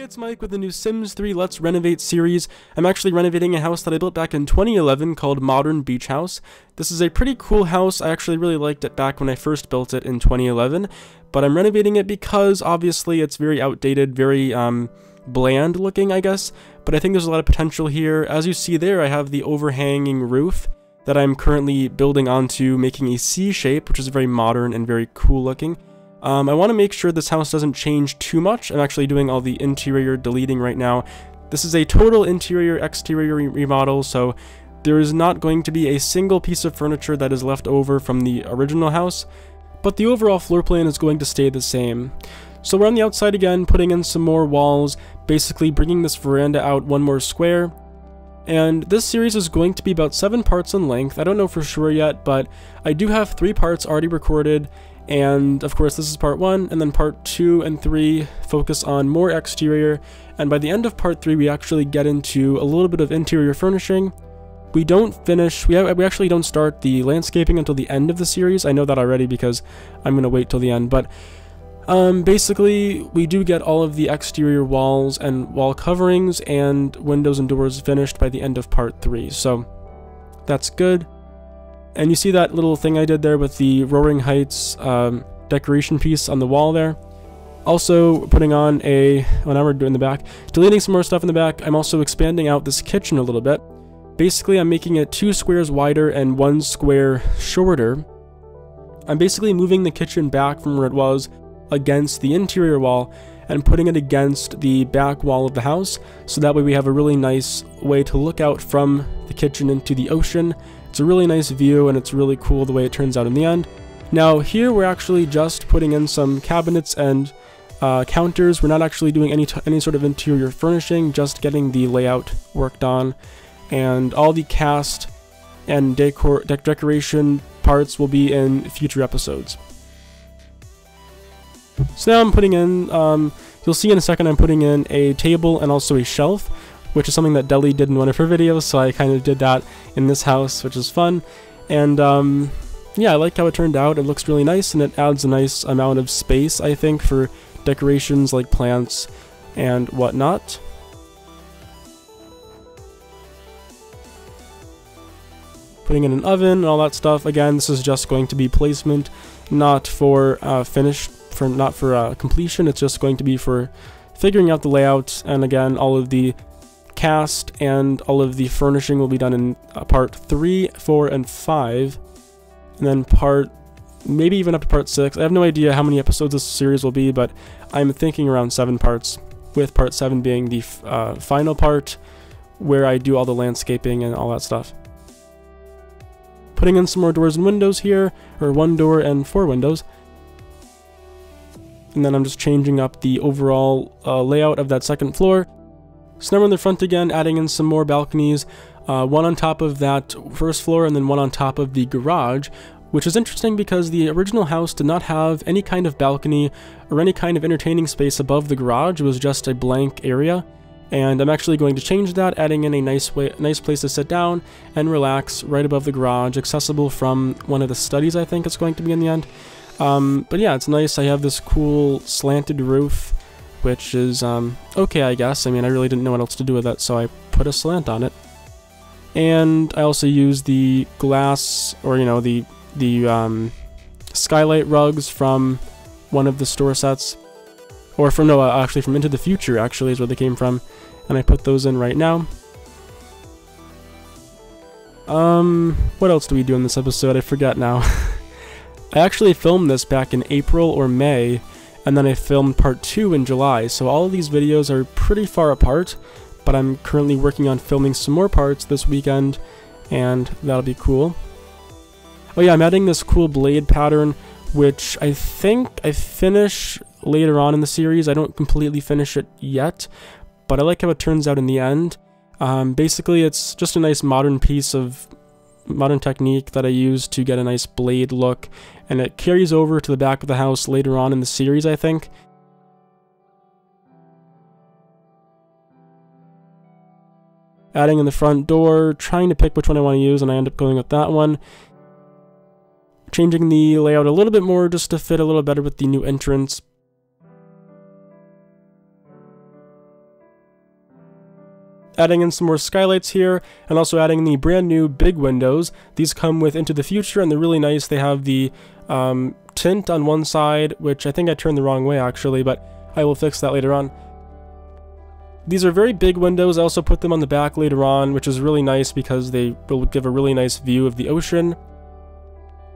it's Mike with the new Sims 3 Let's Renovate series. I'm actually renovating a house that I built back in 2011 called Modern Beach House. This is a pretty cool house. I actually really liked it back when I first built it in 2011, but I'm renovating it because obviously it's very outdated, very bland looking, I guess, but I think there's a lot of potential here. As you see there, I have the overhanging roof that I'm currently building onto, making a C shape, which is very modern and very cool looking. I want to make sure this house doesn't change too much. I'm actually doing all the interior deleting right now. This is a total interior-exterior remodel, so there is not going to be a single piece of furniture that is left over from the original house, but the overall floor plan is going to stay the same. So we're on the outside again, putting in some more walls, basically bringing this veranda out one more square. And this series is going to be about 7 parts in length. I don't know for sure yet, but I do have 3 parts already recorded. And of course this is part 1, and then part 2 and 3 focus on more exterior, and by the end of part 3 we actually get into a little bit of interior furnishing. We actually don't start the landscaping until the end of the series. I know that already because I'm going to wait till the end, but basically we do get all of the exterior walls and wall coverings and windows and doors finished by the end of part 3, so that's good. And you see that little thing I did there with the Roaring Heights decoration piece on the wall there. Also putting on now we're doing the back. Deleting some more stuff in the back. I'm also expanding out this kitchen a little bit. Basically, I'm making it 2 squares wider and 1 square shorter. I'm basically moving the kitchen back from where it was against the interior wall and putting it against the back wall of the house. So that way we have a really nice way to look out from the kitchen into the ocean. It's a really nice view, and it's really cool the way it turns out in the end. Now here we're actually just putting in some cabinets and counters. We're not actually doing any sort of interior furnishing, just getting the layout worked on. And all the cast and decoration parts will be in future episodes. So now I'm putting in, you'll see in a second I'm putting in a table and also a shelf, which is something that Deli did in one of her videos, so I kind of did that in this house, which is fun. And yeah, I like how it turned out. It looks really nice, and it adds a nice amount of space, I think, for decorations like plants and whatnot. Putting in an oven and all that stuff. Again, this is just going to be placement, not for completion. It's just going to be for figuring out the layout, and again, all of the cast and all of the furnishing will be done in part 3, 4, and 5, and then maybe even up to part 6. I have no idea how many episodes this series will be, but I'm thinking around 7 parts, with part 7 being the final part where I do all the landscaping and all that stuff. Putting in some more doors and windows here, or 1 door and 4 windows. And then I'm just changing up the overall layout of that second floor. So now we're in the front again, adding in some more balconies, one on top of that first floor and then one on top of the garage, which is interesting because the original house did not have any kind of balcony or any kind of entertaining space above the garage. It was just a blank area, and I'm actually going to change that, adding in a nice place to sit down and relax right above the garage, accessible from one of the studies I think it's going to be in the end. But yeah, it's nice. I have this cool slanted roof, which is okay, I guess. I mean, I really didn't know what else to do with it, so I put a slant on it. And I also use the glass, or the skylight rugs from one of the store sets, or actually from Into the Future, actually is where they came from, and I put those in right now. What else do we do in this episode? I forget now. I actually filmed this back in April or May, and then I filmed part 2 in July, so all of these videos are pretty far apart, but I'm currently working on filming some more parts this weekend, and that'll be cool. Oh yeah, I'm adding this cool blade pattern, which I think I finish later on in the series. I don't completely finish it yet, but I like how it turns out in the end. Basically, it's just a nice modern piece of modern technique that I use to get a nice blade look, and it carries over to the back of the house later on in the series, I think. Adding in the front door, trying to pick which one I want to use, and I end up going with that one. Changing the layout a little bit more just to fit a little better with the new entrance. Adding in some more skylights here, and also adding the brand new big windows. These come with Into the Future, and they're really nice. They have the tint on one side, which I think I turned the wrong way actually, but I will fix that later on. These are very big windows. I also put them on the back later on, which is really nice because they will give a really nice view of the ocean.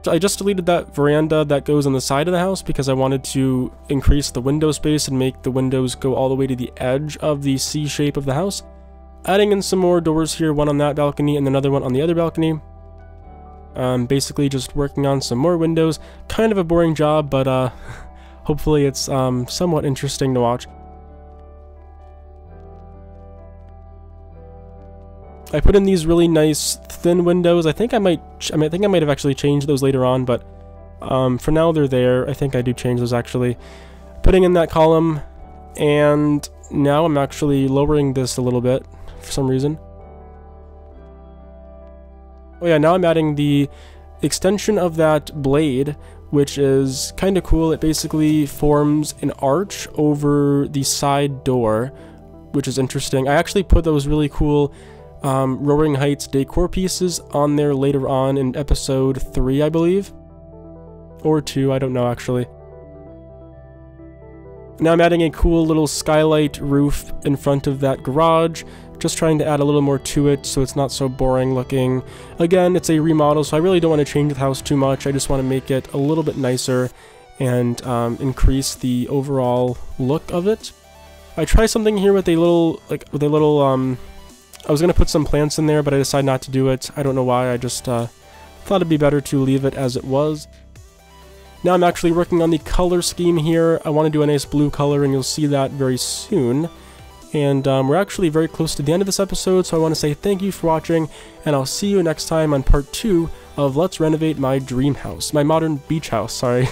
I just deleted that veranda that goes on the side of the house because I wanted to increase the window space and make the windows go all the way to the edge of the C shape of the house. Adding in some more doors here, one on that balcony and another one on the other balcony. Basically just working on some more windows. Kind of a boring job, but hopefully it's somewhat interesting to watch. I put in these really nice thin windows. I think I might have actually changed those later on, but for now they're there. I think I do change those actually. Putting in that column, and now I'm actually lowering this a little bit for some reason. Oh yeah, now I'm adding the extension of that blade, which is kind of cool. It basically forms an arch over the side door, which is interesting. I actually put those really cool Roaring Heights decor pieces on there later on in episode 3, I believe. Or 2, I don't know actually. Now I'm adding a cool little skylight roof in front of that garage, just trying to add a little more to it so it's not so boring looking. Again, it's a remodel, so I really don't want to change the house too much. I just want to make it a little bit nicer and increase the overall look of it. I try something here with a little, I was going to put some plants in there, but I decided not to do it. I don't know why, I just thought it'd be better to leave it as it was. Now I'm actually working on the color scheme here. I want to do a nice blue color, and you'll see that very soon. And we're actually very close to the end of this episode, so I want to say thank you for watching, and I'll see you next time on part 2 of Let's Renovate My Dream House. My modern beach house, sorry.